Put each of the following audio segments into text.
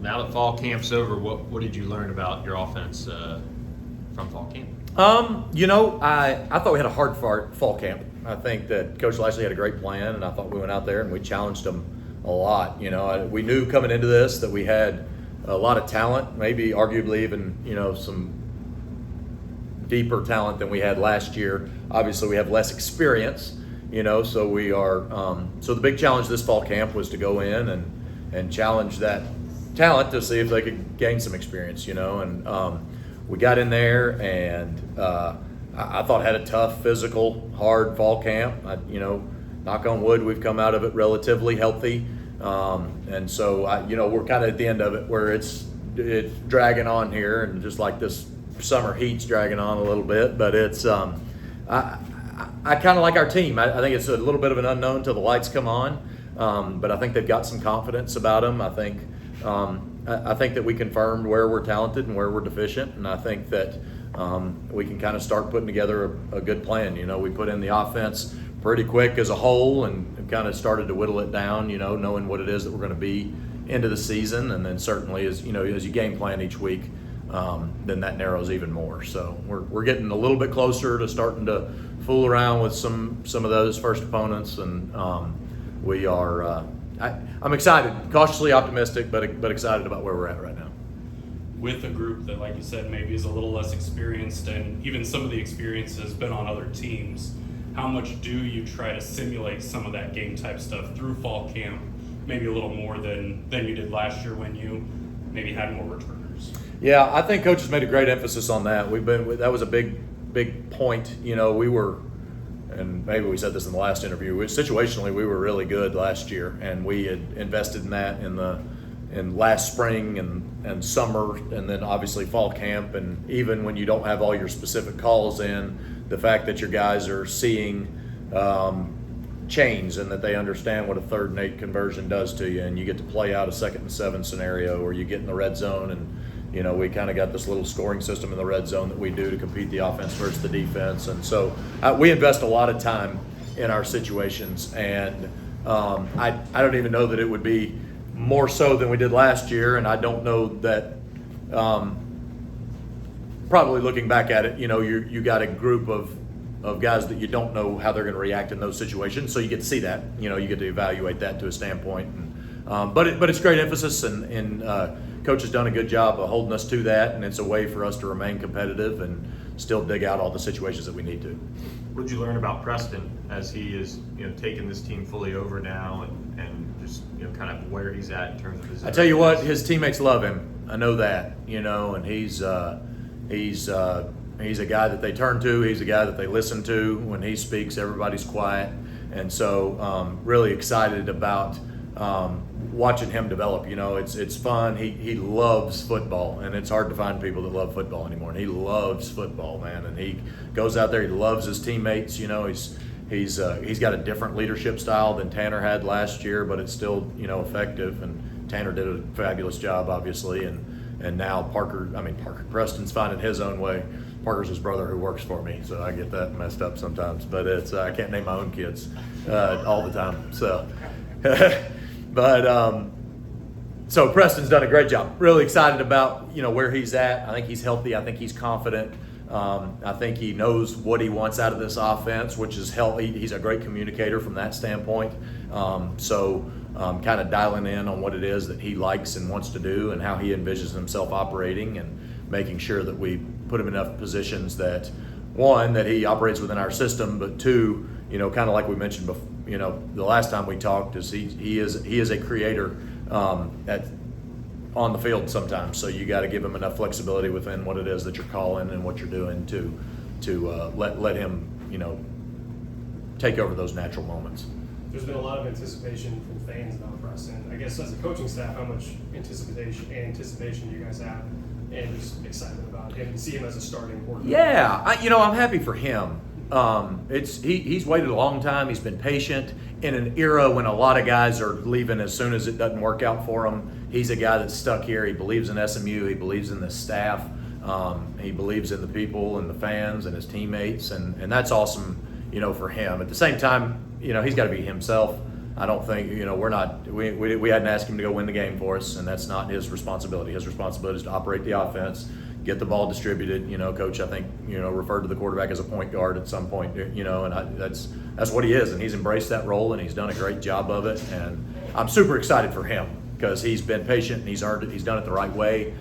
Now that fall camp's over, what did you learn about your offense from fall camp? I thought we had a hard fall camp. I think that Coach Lashley had a great plan, and I thought we went out there and we challenged them a lot. We knew coming into this that we had a lot of talent, maybe arguably even, some deeper talent than we had last year. Obviously, we have less experience, so we are. So the big challenge this fall camp was to go in and challenge that talent to see if they could gain some experience, and we got in there and I thought had a tough, physical, hard fall camp. Knock on wood, we've come out of it relatively healthy, and so we're kind of at the end of it where it's dragging on here, and just like this summer heat's dragging on a little bit, but it's I kind of like our team. I think it's a little bit of an unknown till the lights come on, but I think they've got some confidence about them. I think that we confirmed where we're talented and where we're deficient, and I think that we can kind of start putting together a good plan. We put in the offense pretty quick as a whole and kind of started to whittle it down, knowing what it is that we're going to be into the season, and then certainly as you game plan each week, then that narrows even more. So we're getting a little bit closer to starting to fool around with some of those first opponents, and we are. I'm excited, cautiously optimistic, but excited about where we're at right now. With a group that, like you said, maybe is a little less experienced, and even some of the experience has been on other teams, how much do you try to simulate some of that game type stuff through fall camp, maybe a little more than you did last year when you maybe had more returners? Yeah, I think Coach has made a great emphasis on that. That was a big point. We were, and maybe we said this in the last interview, situationally we were really good last year, and we had invested in that in last spring and summer, and then obviously fall camp. And even when you don't have all your specific calls in, the fact that your guys are seeing chains and that they understand what a 3rd and 8 conversion does to you, and you get to play out a 2nd and 7 scenario, or you get in the red zone, and we kind of got this little scoring system in the red zone that we do to compete the offense versus the defense. And so we invest a lot of time in our situations, and I don't even know that it would be more so than we did last year, and I don't know that probably looking back at it, you got a group of guys that you don't know how they're going to react in those situations, so you get to see that, you get to evaluate that to a standpoint. And, but it's great emphasis, and Coach has done a good job of holding us to that, and it's a way for us to remain competitive and still dig out all the situations that we need to. What did you learn about Preston as he is, taking this team fully over now and just, kind of where he's at in terms of his? I tell you what, his teammates love him. I know that, and he's a guy that they turn to. He's a guy that they listen to. When he speaks, everybody's quiet, and so really excited about watching him develop. It's fun. He loves football, and it's hard to find people that love football anymore. And he loves football, man. And he goes out there. He loves his teammates. He's got a different leadership style than Tanner had last year, but it's still effective. And Tanner did a fabulous job, obviously. And now Preston's finding his own way. Parker's his brother who works for me, so I get that messed up sometimes. But I can't name my own kids all the time. So. So Preston's done a great job. Really excited about where he's at. I think he's healthy. I think he's confident. I think he knows what he wants out of this offense, which is healthy. He's a great communicator from that standpoint. Kind of dialing in on what it is that he likes and wants to do, and how he envisions himself operating, and making sure that we put him in enough positions that, one, that he operates within our system, but two, kind of like we mentioned before, the last time we talked, is he is a creator on the field sometimes. So you got to give him enough flexibility within what it is that you're calling and what you're doing to let him take over those natural moments. There's been a lot of anticipation from fans about Preston. I guess as a coaching staff, how much anticipation do you guys have, and just excited about him and see him as a starting quarterback? Yeah, I'm happy for him. He's waited a long time. He's been patient in an era when a lot of guys are leaving as soon as it doesn't work out for him. He's a guy that's stuck here. He believes in SMU. He believes in the staff. He believes in the people and the fans and his teammates, and that's awesome, for him. At the same time, he's got to be himself. I don't think, we hadn't asked him to go win the game for us, and that's not his responsibility. His responsibility is to operate the offense, get the ball distributed. Coach, I think, referred to the quarterback as a point guard at some point, and that's what he is, and he's embraced that role, and he's done a great job of it. And I'm super excited for him because he's been patient and he's earned it. He's done it the right way.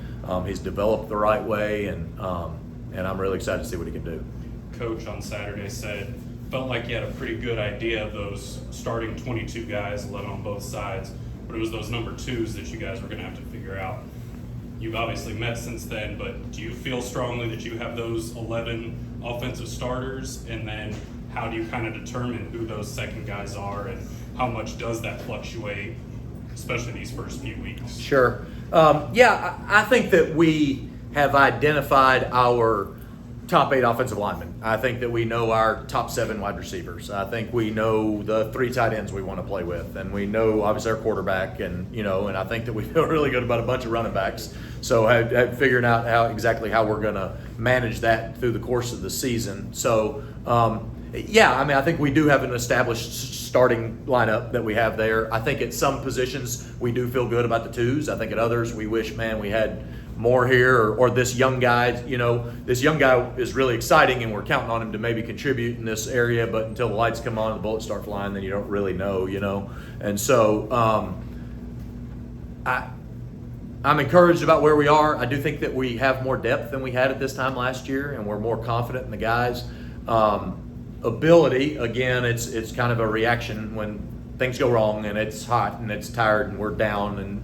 He's developed the right way, and I'm really excited to see what he can do. Coach on Saturday said, felt like you had a pretty good idea of those starting 22 guys, 11 on both sides, but it was those number twos that you guys were going to have to figure out. You've obviously met since then, but do you feel strongly that you have those 11 offensive starters? And then how do you kind of determine who those second guys are, and how much does that fluctuate, especially these first few weeks? Sure. I think that we have identified our top 8 offensive linemen. I think that we know our top 7 wide receivers. I think we know the 3 tight ends we want to play with, and we know obviously our quarterback, and and I think that we feel really good about a bunch of running backs. So figuring out exactly how we're going to manage that through the course of the season. So I think we do have an established starting lineup that we have there. I think at some positions we do feel good about the twos. I think at others we wish, we had more here, or this young guy, this young guy is really exciting and we're counting on him to maybe contribute in this area, but until the lights come on and the bullets start flying, then you don't really know, And so I'm encouraged about where we are. I do think that we have more depth than we had at this time last year, and we're more confident in the guys. Ability, again, it's kind of a reaction when things go wrong and it's hot and it's tired and we're down, and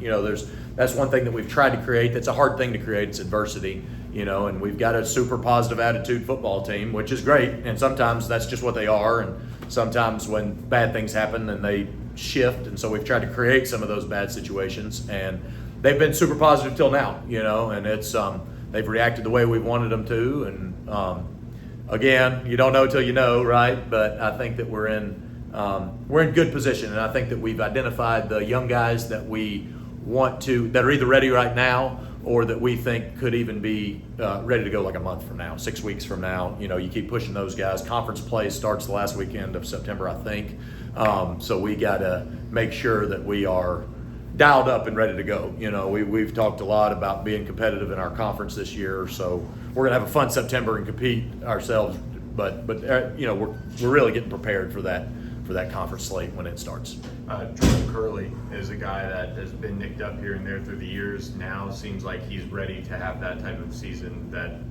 that's one thing that we've tried to create. That's a hard thing to create. It's adversity, and we've got a super positive attitude football team, which is great, and sometimes that's just what they are, and sometimes when bad things happen then they shift, and so we've tried to create some of those bad situations, and they've been super positive till now, and it's they've reacted the way we wanted them to, and again, you don't know till you know, right? But I think that we're in good position, and I think that we've identified the young guys that we want to, that are either ready right now or that we think could even be ready to go like a month from now, 6 weeks from now. You keep pushing those guys. Conference play starts the last weekend of September, I think. So we got to make sure that we are dialed up and ready to go. We've talked a lot about being competitive in our conference this year, so we're gonna have a fun September and compete ourselves. But we're really getting prepared for that conference slate when it starts. Jordan Curley is a guy that has been nicked up here and there through the years. Now seems like he's ready to have that type of season that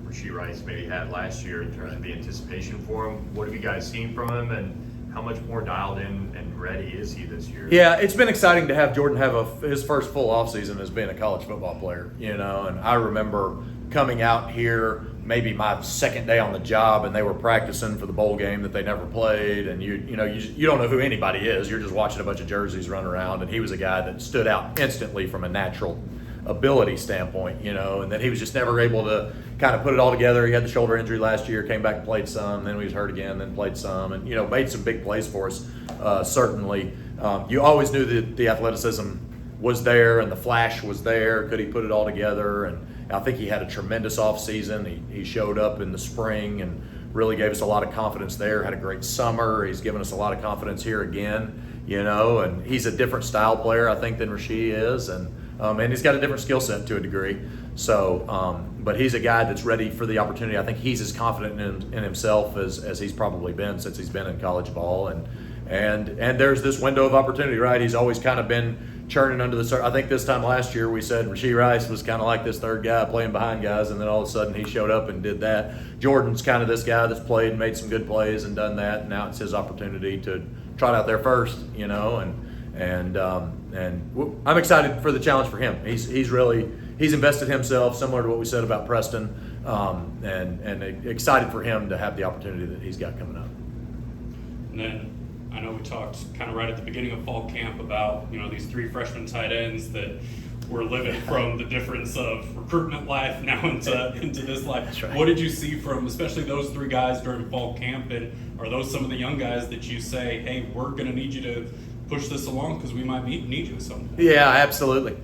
Rasheed Rice maybe had last year in terms of the anticipation for him. What have you guys seen from him, and how much more dialed in and ready is he this year? Yeah, it's been exciting to have Jordan have his first full offseason as being a college football player, and I remember coming out here maybe my second day on the job, and they were practicing for the bowl game that they never played, and you don't know who anybody is. You're just watching a bunch of jerseys run around, and he was a guy that stood out instantly from a natural ability standpoint, and then he was just never able to kind of put it all together. He had the shoulder injury last year, came back and played some, then he was hurt again, then played some, and made some big plays for us. Certainly, you always knew that the athleticism was there and the flash was there. Could he put it all together? And I think he had a tremendous offseason. He showed up in the spring and really gave us a lot of confidence there. Had a great summer. He's given us a lot of confidence here again, and he's a different style player, I think, than Rasheed is, and he's got a different skill set to a degree. So, but he's a guy that's ready for the opportunity. I think he's as confident in himself as he's probably been since he's been in college ball, and there's this window of opportunity, right? He's always kind of been churning under the surface. I think this time last year we said Rasheed Rice was kind of like this third guy playing behind guys, and then all of a sudden he showed up and did that. Jordan's kind of this guy that's played and made some good plays and done that, and now it's his opportunity to trot out there first, and I'm excited for the challenge for him. He's invested himself, similar to what we said about Preston, and excited for him to have the opportunity that he's got coming up. And then I know we talked kind of right at the beginning of fall camp about, these 3 freshman tight ends that were living from the difference of recruitment life now into this life. That's right. What did you see from especially those 3 guys during fall camp, and are those some of the young guys that you say, hey, we're going to need you to push this along because we might need you at some point? Yeah, absolutely.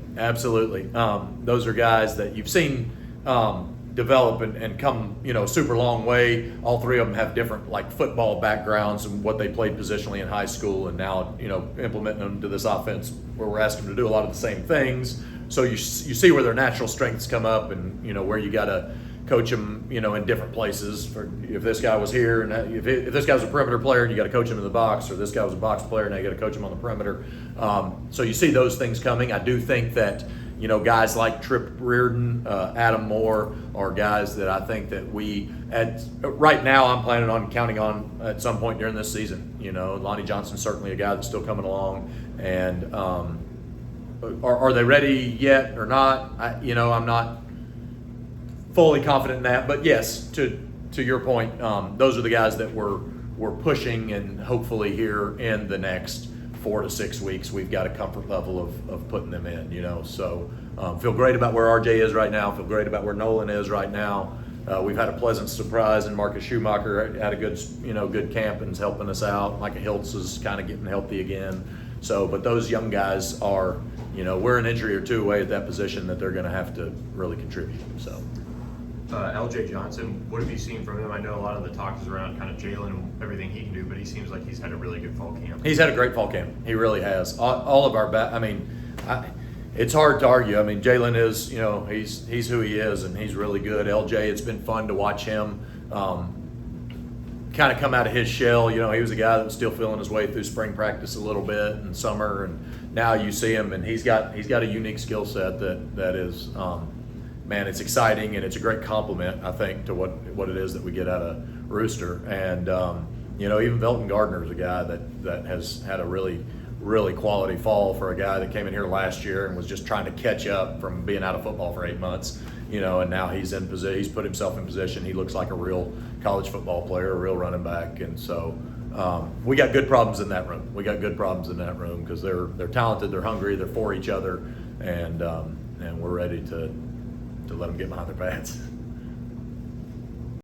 Those are guys that you've seen develop develop and come, a super long way. All three of them have different like football backgrounds and what they played positionally in high school, and now implementing them to this offense where we're asking them to do a lot of the same things. So you see where their natural strengths come up, and where you got to coach them, in different places. For if this guy was here, and if this guy was a perimeter player, and you got to coach him in the box, or this guy was a box player, now you got to coach him on the perimeter. So you see those things coming. I do think that guys like Trip Reardon, Adam Moore are guys that I think that right now I'm planning on counting on at some point during this season. Lonnie Johnson's certainly a guy that's still coming along, and are they ready yet or not? I'm not fully confident in that, but yes, to your point, those are the guys that we're pushing, and hopefully here in the next 4 to 6 weeks, we've got a comfort level of putting them in, So feel great about where RJ is right now. Feel great about where Nolan is right now. We've had a pleasant surprise, and Marcus Schumacher had a good camp and is helping us out. Micah Hiltz is kind of getting healthy again. So, but those young guys are, we're an injury or two away at that position that they're going to have to really contribute. So. LJ Johnson, what have you seen from him? I know a lot of the talk is around kind of Jalen and everything he can do, but he seems like he's had a really good fall camp. He's had a great fall camp. He really has. All of our it's hard to argue. Jalen is, he's who he is, and he's really good. LJ, it's been fun to watch him kind of come out of his shell. He was a guy that was still feeling his way through spring practice a little bit and summer, and now you see him, and he's got a unique skill set that is. Man, it's exciting, and it's a great compliment, I think, to what it is that we get out of Rooster. And even Velton Gardner is a guy that has had a really, really quality fall for a guy that came in here last year and was just trying to catch up from being out of football for 8 months. And now he's in position. He's put himself in position. He looks like a real college football player, a real running back. And so we got good problems in that room. Because they're talented, they're hungry, they're for each other, and we're ready to let them get behind their pads.